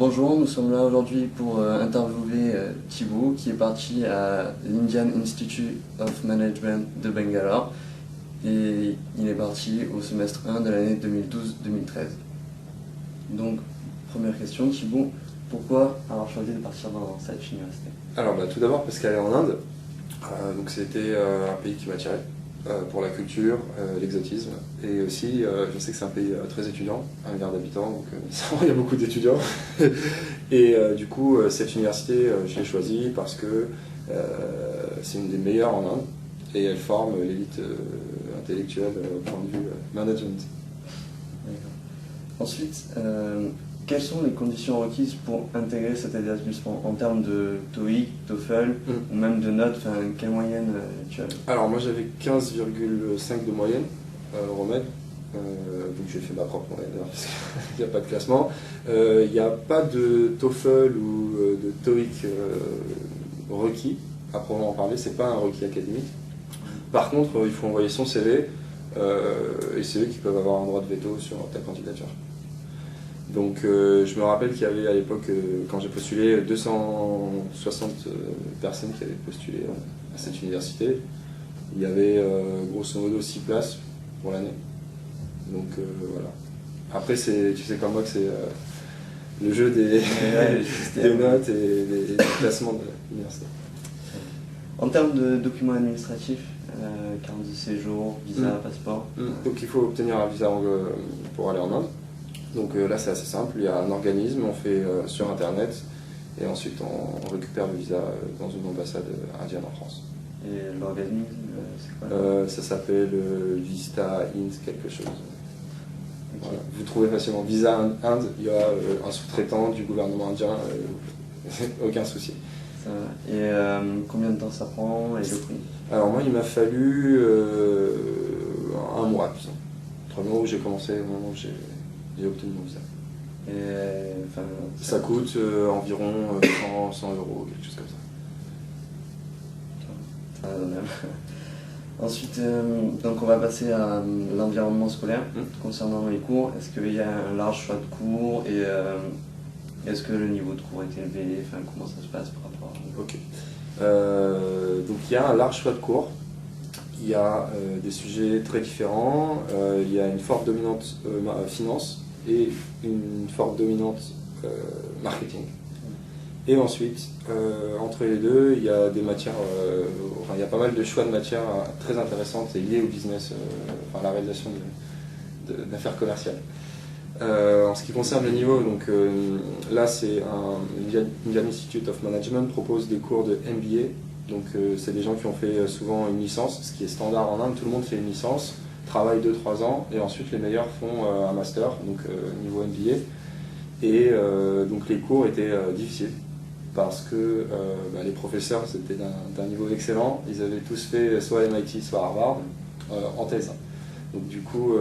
Bonjour, nous sommes là aujourd'hui pour interviewer Thibaut qui est parti à l'Indian Institute of Management de Bangalore et il est parti au semestre 1 de l'année 2012-2013. Donc, première question, Thibaut, pourquoi avoir choisi de partir dans cette université? Alors tout d'abord parce qu'elle est en Inde, donc c'était un pays qui m'attirait pour la culture, l'exotisme, et aussi je sais que c'est un pays très étudiant, 1 milliard d'habitants, donc il y a beaucoup d'étudiants. Et du coup cette université je l'ai choisie parce que c'est une des meilleures en Inde et elle forme l'élite intellectuelle au point de vue management. Ensuite, quelles sont les conditions requises pour intégrer cet établissement en termes de TOEIC, TOEFL ou même de notes, quelle moyenne tu as? Alors moi j'avais 15,5 de moyenne, remède, donc j'ai fait ma propre moyenne parce qu'il n'y a pas de classement. Il n'y a pas de TOEFL ou de TOEIC requis, à proprement parler, c'est pas un requis académique. Par contre il faut envoyer son CV et c'est eux qui peuvent avoir un droit de veto sur ta candidature. Donc je me rappelle qu'il y avait à l'époque, quand j'ai postulé, 260 personnes qui avaient postulé à cette université. Il y avait grosso modo 6 places pour l'année. Donc voilà. Après, tu sais comme moi que c'est le jeu des notes et des classements de l'université. En termes de documents administratifs, carte de séjour, visa, passeport. Donc il faut obtenir un visa pour aller en Inde. Donc là c'est assez simple, il y a un organisme, on fait sur internet et ensuite on récupère le visa dans une ambassade indienne en France. Et l'organisme, c'est quoi? Ça s'appelle Vista Inde quelque chose. Okay. Voilà. Vous trouvez facilement Visa Inde, il y a un sous-traitant du gouvernement indien, aucun souci. Ça va. Et combien de temps ça prend et le prix? Alors moi il m'a fallu un mois, disons. Entre le moment où j'ai commencé et le moment où j'ai obtenu mon visa. Et, ça coûte environ 100 euros, quelque chose comme ça. Ensuite, donc on va passer à l'environnement scolaire. Concernant les cours, est-ce qu'il y a un large choix de cours et est-ce que le niveau de cours est élevé? Comment ça se passe par rapport à... Ok. Donc il y a un large choix de cours. Il y a des sujets très différents. Il y a une forte dominante finance et une forte dominante marketing. Et ensuite, entre les deux, il y a des matières, il y a pas mal de choix de matières très intéressantes et liées au business, la réalisation d'affaires commerciales. En ce qui concerne le niveau, donc là c'est Indian Institute of Management propose des cours de MBA. Donc c'est des gens qui ont fait souvent une licence, ce qui est standard en Inde, tout le monde fait une licence, travaille 2-3 ans et ensuite les meilleurs font un master, donc niveau MBA. Et donc les cours étaient difficiles parce que les professeurs c'était d'un niveau excellent, ils avaient tous fait soit MIT soit Harvard en thèse. Donc du coup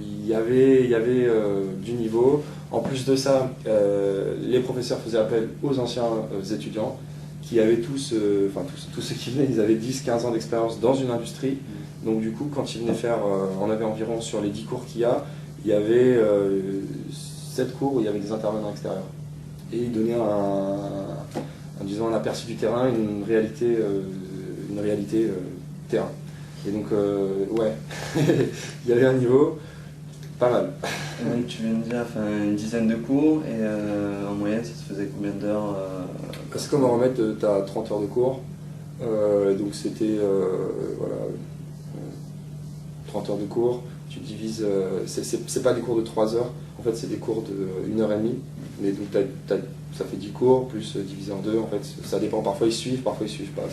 il y avait du niveau. En plus de ça, les professeurs faisaient appel aux anciens étudiants qui avaient tous ceux qui venaient, ils avaient 10-15 ans d'expérience dans une industrie. Donc du coup, quand ils venaient faire, on avait environ sur les 10 cours qu'il y a, il y avait 7 cours où il y avait des intervenants extérieurs. Et ils donnaient un aperçu du terrain, une réalité terrain. Et donc, ouais, il y avait un niveau pas mal. Donc tu viens de dire une dizaine de cours et en moyenne ça se faisait combien d'heures? Parce qu'en remède, tu as 30 heures de cours, donc c'était 30 heures de cours, tu divises, c'est pas des cours de 3 heures, en fait c'est des cours de 1 heure et demie, mais donc ça fait 10 cours, plus divisé en 2, en fait ça dépend, parfois ils suivent pas, ça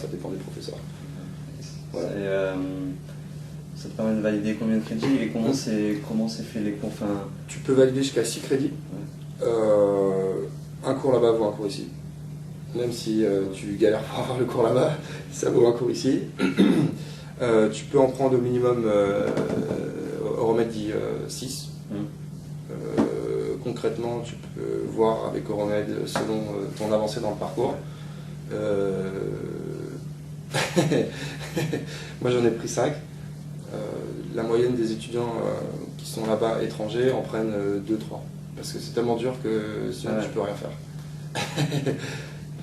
dépend des professeurs. Voilà. Ça te permet de valider combien de crédits et comment c'est fait les cours? Tu peux valider jusqu'à 6 crédits. Ouais. Un cours là-bas vaut un cours ici. Même si tu galères pour avoir le cours là-bas, ça vaut un cours ici. Tu peux en prendre au minimum, Euromed dit 6. Concrètement, tu peux voir avec Euromed selon ton avancée dans le parcours. Moi j'en ai pris 5. La moyenne des étudiants qui sont là-bas étrangers en prennent 2-3 parce que c'est tellement dur que sinon tu peux rien faire.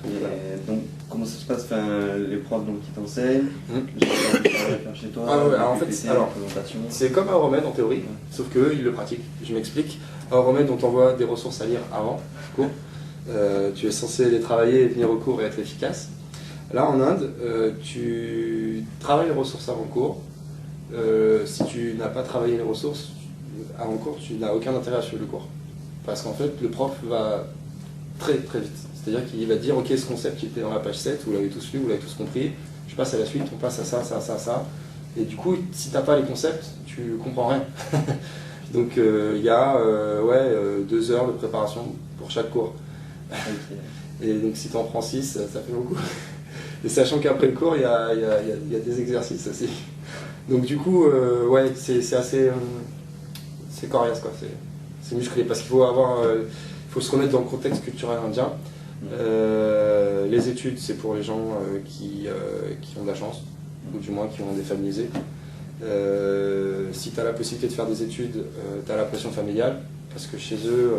Et donc, comment ça se passe, les profs donc, qui t'enseignent, les gens qui faire chez toi, en fait, c'est comme Auromède en théorie, sauf qu'eux, ils le pratiquent. Je m'explique. Auromède, on t'envoie des ressources à lire avant le cours. Tu es censé les travailler et venir au cours et être efficace. Là, en Inde, tu travailles les ressources avant le cours. Si tu n'as pas travaillé les ressources avant le cours, tu n'as aucun intérêt à suivre le cours. Parce qu'en fait, le prof va très très vite. C'est-à-dire qu'il va dire, ok, ce concept qui était dans la page 7, vous l'avez tous lu, vous l'avez tous compris, je passe à la suite, on passe à ça, ça, ça, ça. Et du coup, si tu n'as pas les concepts, tu comprends rien. Donc il y a 2 heures de préparation pour chaque cours. Et donc si tu en prends 6, ça fait beaucoup. Et sachant qu'après le cours, il y a des exercices aussi. Donc du coup, c'est assez... c'est coriace, quoi. C'est musclé, parce qu'il faut faut se remettre dans le contexte culturel indien. Les études, c'est pour les gens qui ont de la chance, ou du moins qui ont des familles aisées. Si tu as la possibilité de faire des études, tu as la pression familiale, parce que chez eux,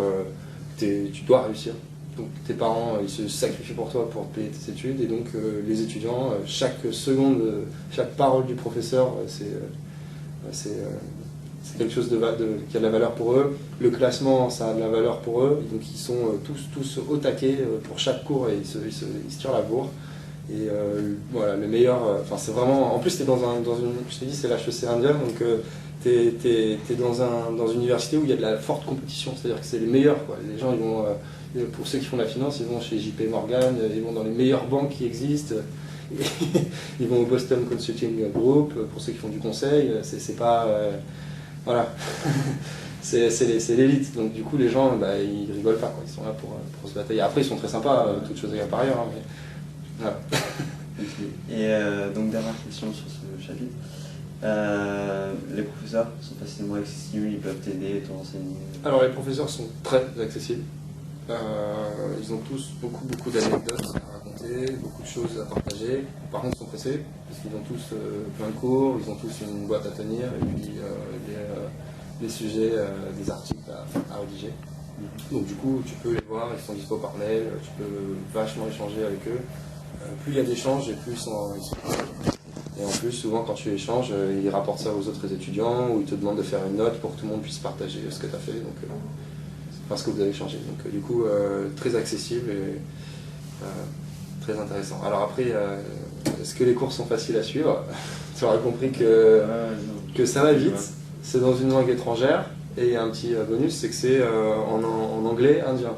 tu dois réussir. Donc tes parents, ils se sacrifient pour toi pour payer tes études, et donc les étudiants, chaque seconde, chaque parole du professeur, c'est quelque chose qui a de la valeur pour eux. Le classement, ça a de la valeur pour eux. Donc ils sont tous au taquet pour chaque cours, et ils se tirent la bourre. Et voilà, le meilleur, c'est vraiment... En plus, tu es dans une... Je t'ai dit, c'est l'HEC indien, donc tu es dans une université où il y a de la forte compétition. C'est-à-dire que c'est les meilleurs, quoi. Les gens, ils vont... pour ceux qui font la finance, ils vont chez JP Morgan, ils vont dans les meilleures banques qui existent. Ils vont au Boston Consulting Group. Pour ceux qui font du conseil, c'est pas... voilà, c'est l'élite, donc du coup les gens ils rigolent pas, quoi. Ils sont là pour se batailler. Après ils sont très sympas, toutes choses égales par ailleurs, hein, mais voilà. Et donc dernière question sur ce chapitre, les professeurs sont facilement accessibles, ils peuvent t'aider, te renseigner? Alors les professeurs sont très accessibles, ils ont tous beaucoup d'anecdotes à raconter, beaucoup de choses à partager. Par contre ils sont pressés, parce qu'ils ont tous plein de cours, ils ont tous une boîte à tenir, et puis des sujets, des articles à rédiger. Donc du coup tu peux les voir, ils sont dispo par mail, tu peux vachement échanger avec eux. Plus il y a d'échanges, et plus ils sont... Et en plus, souvent quand tu échanges, ils rapportent ça aux autres étudiants, ou ils te demandent de faire une note pour que tout le monde puisse partager ce que tu as fait, donc, parce que vous avez échangé. Donc du coup, très accessible et très intéressant. Alors après, est-ce que les cours sont faciles à suivre? Tu auras compris que ça va vite, c'est dans une langue étrangère, et il y a un petit bonus, c'est que c'est en anglais indien.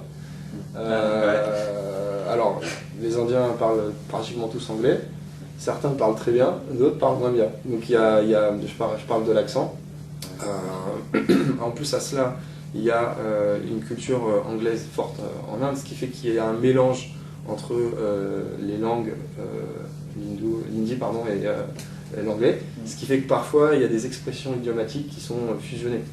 Alors, les Indiens parlent pratiquement tous anglais, certains parlent très bien, d'autres parlent moins bien. Donc je parle de l'accent. En plus à cela, il y a une culture anglaise forte en Inde, ce qui fait qu'il y a un mélange entre les langues, l'hindi et l'anglais, ce qui fait que parfois il y a des expressions idiomatiques qui sont fusionnées.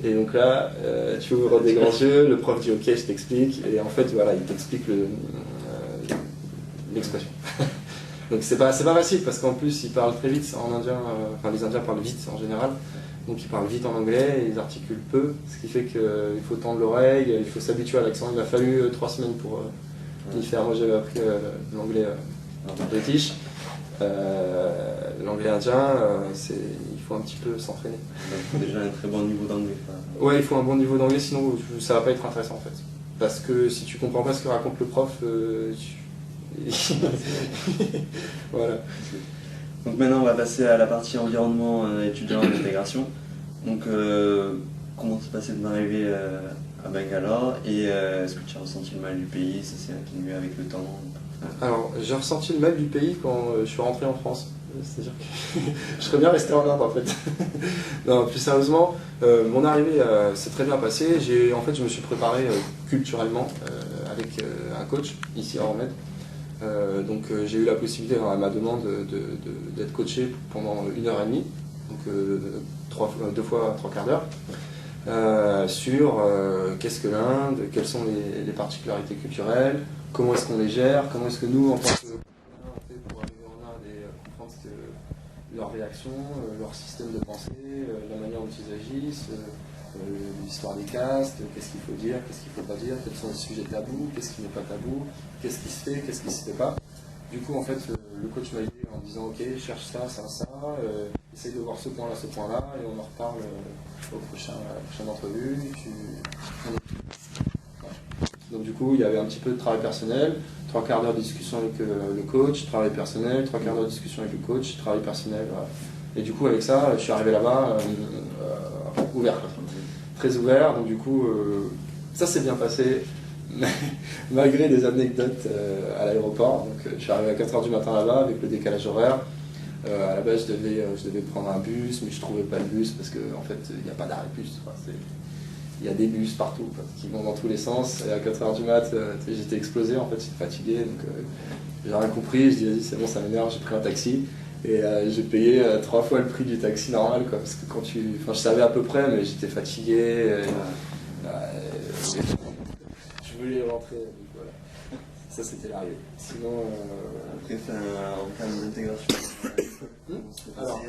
Et donc là, tu ouvres des grands yeux, le prof dit ok, je t'explique, et en fait voilà, il t'explique l'expression. Donc c'est pas facile, parce qu'en plus ils parlent très vite en indien, les Indiens parlent vite en général, donc ils parlent vite en anglais et ils articulent peu, ce qui fait qu'il faut tendre l'oreille, il faut s'habituer à l'accent. Il m'a fallu 3 semaines pour y faire. Moi j'avais appris l'anglais british, l'anglais indien, il faut un petit peu s'entraîner. Il faut déjà un très bon niveau d'anglais. Ouais, il faut un bon niveau d'anglais, sinon ça va pas être intéressant en fait. Parce que si tu comprends pas ce que raconte le prof, voilà. Donc maintenant on va passer à la partie environnement étudiant et intégration. Donc comment s'est passé ton arrivée à Bangalore, et est-ce que tu as ressenti le mal du pays, ça s'est atténué avec le temps? Alors j'ai ressenti le mal du pays quand je suis rentré en France. C'est-à-dire que je serais bien resté en Inde en fait. Non, plus sérieusement, mon arrivée s'est très bien passée. En fait, je me suis préparé culturellement avec un coach ici à Ormed. Donc j'ai eu la possibilité, à ma demande, d'être coaché pendant 1h30, donc 2 fois 3 quarts d'heure, sur qu'est-ce que l'Inde, quelles sont les particularités culturelles, comment est-ce qu'on les gère, comment est-ce que nous, en tant que on fait pour arriver en Inde et comprendre leurs réactions, leur système de pensée, la manière dont ils agissent, l'histoire des castes, qu'est-ce qu'il faut dire, qu'est-ce qu'il ne faut pas dire, quels sont les sujets tabous, qu'est-ce qui n'est pas tabou, qu'est-ce qui se fait, qu'est-ce qui ne se fait pas. Du coup, en fait, le coach m'a aidé en disant ok, cherche ça, essaye de voir ce point-là, et on en reparle à la prochaine entrevue. Donc du coup, il y avait un petit peu de travail personnel, 3/4 d'heure de discussion avec le coach, travail personnel, 3/4 d'heure de discussion avec le coach, travail personnel. Voilà. Et du coup, avec ça, je suis arrivé là-bas ouvert, quoi. Très ouvert. Donc du coup, ça s'est bien passé, malgré des anecdotes à l'aéroport. Donc je suis arrivé à 4h du matin là-bas avec le décalage horaire. À la base, je devais prendre un bus, mais je ne trouvais pas le bus parce qu'en fait, il n'y a pas d'arrêt de bus. Enfin, il y a des bus partout quoi, qui vont dans tous les sens. Et à 4h du mat, j'étais explosé, en fait, j'étais fatigué. Donc j'ai rien compris, je dis vas-y, c'est bon, ça m'énerve, j'ai pris un taxi. Et j'ai payé 3 fois le prix du taxi normal, quoi, parce que je savais à peu près, mais j'étais fatigué. Je voulais rentrer, donc voilà. Ça, c'était l'arrivée. Sinon. Après, en termes d'intégration. Alors,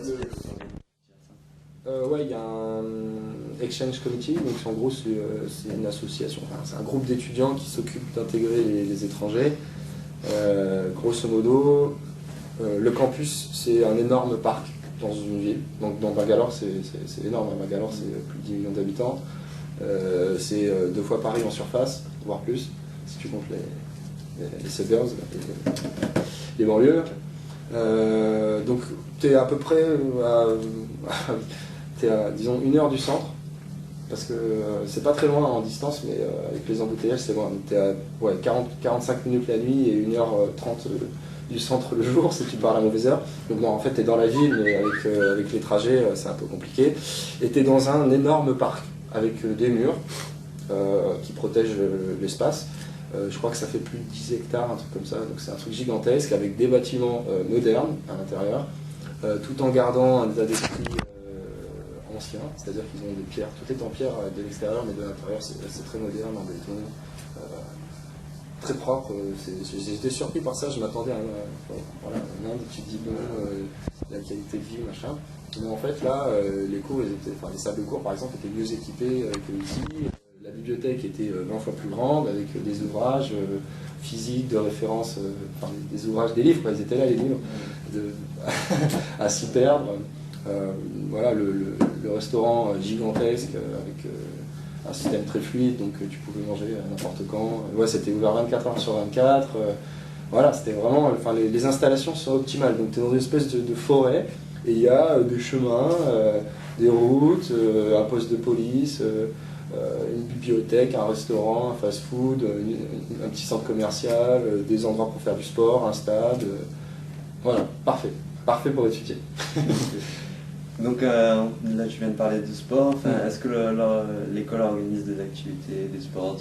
ouais, il y a un Exchange Committee, donc en gros, c'est une association, enfin, c'est un groupe d'étudiants qui s'occupe d'intégrer les étrangers. Grosso modo. Le campus, c'est un énorme parc dans une ville. Donc dans Bangalore, c'est énorme. Bangalore, c'est plus de 10 millions d'habitants. C'est 2 fois Paris en surface, voire plus, si tu comptes les suburbs, les banlieues. Donc tu es à peu près à, disons, 1 heure du centre. Parce que c'est pas très loin en distance, mais avec les embouteillages, c'est loin. Tu es à 45 minutes la nuit et 1h30 du centre le jour si tu pars à la mauvaise heure. Donc non, en fait, tu es dans la ville, mais avec les trajets, c'est un peu compliqué. Et tu es dans un énorme parc avec des murs qui protègent l'espace. Je crois que ça fait plus de 10 hectares, un truc comme ça. Donc c'est un truc gigantesque avec des bâtiments modernes à l'intérieur, tout en gardant un état d'esprit ancien, c'est-à-dire qu'ils ont des pierres, tout est en pierre de l'extérieur, mais de l'intérieur c'est très moderne, en béton, très propre. J'étais surpris par ça, je m'attendais à un Inde, tu te dis bon, la qualité de vie, machin. Mais en fait là, les salles de cours par exemple étaient mieux équipées que ici. La bibliothèque était 20 fois plus grande, avec des ouvrages physiques, de référence, des ouvrages, des livres, quoi. Ils étaient là les livres, à s'y perdre. Voilà, le restaurant gigantesque avec un système très fluide, donc tu pouvais manger n'importe quand. Ouais, c'était ouvert 24 heures sur 24. Voilà, c'était vraiment. Enfin, les installations sont optimales. Donc tu es dans une espèce de forêt et il y a des chemins, des routes, un poste de police, une bibliothèque, un restaurant, un fast-food, un petit centre commercial, des endroits pour faire du sport, un stade. Voilà, parfait. Parfait pour étudier. Donc là, tu viens de parler de sport. Est-ce que l'école organise des activités, des sports?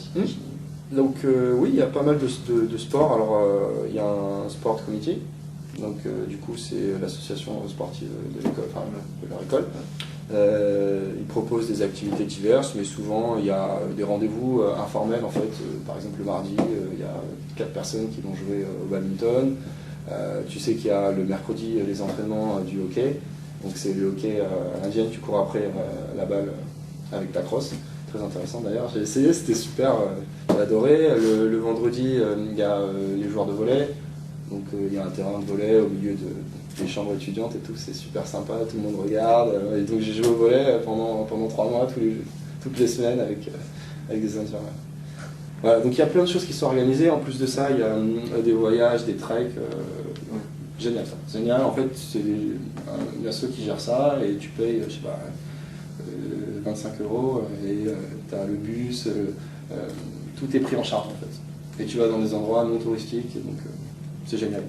Donc oui, il y a pas mal de sports. Alors il y a un sport committee. Donc du coup, c'est l'association sportive de l'école, enfin de leur école. Ils proposent des activités diverses, mais souvent il y a des rendez-vous informels en fait. Par exemple le mardi, il y a 4 personnes qui vont jouer au badminton. Tu sais qu'il y a le mercredi les entraînements du hockey. Donc c'est le hockey à l'indienne, tu cours après la balle avec ta crosse. Très intéressant d'ailleurs, j'ai essayé, c'était super, j'ai adoré. Le vendredi, il y a les joueurs de volley. Donc il y a un terrain de volley au milieu des chambres étudiantes et tout, c'est super sympa, tout le monde regarde. Et donc j'ai joué au volley pendant 3 mois, toutes les semaines avec des Indiens. Voilà, donc il y a plein de choses qui sont organisées. En plus de ça, il y a des voyages, des treks. Génial ça. Génial, en fait, c'est une asso qui gère ça et tu payes, je sais pas, 25 € et tu as le bus, tout est pris en charge en fait. Et tu vas dans des endroits non touristiques, et donc c'est génial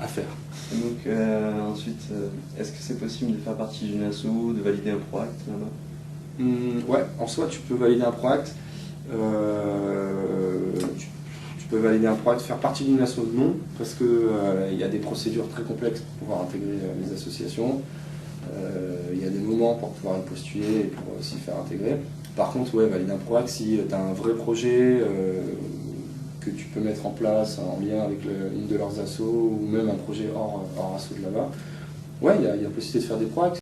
à faire. Et donc ensuite, est-ce que c'est possible de faire partie d'une asso, de valider un ProAct là-bas? Ouais, en soi tu peux valider un ProAct. Tu peux valider un ProAct, faire partie d'une asso, non, parce qu'il y a des procédures très complexes pour pouvoir intégrer les associations. Il y a des moments pour pouvoir y postuler et pour s'y faire intégrer. Par contre, ouais, valider un ProAct si tu as un vrai projet que tu peux mettre en place en lien avec une de leurs assos ou même un projet hors asso de là-bas. Ouais, il y a possibilité de faire des ProAct.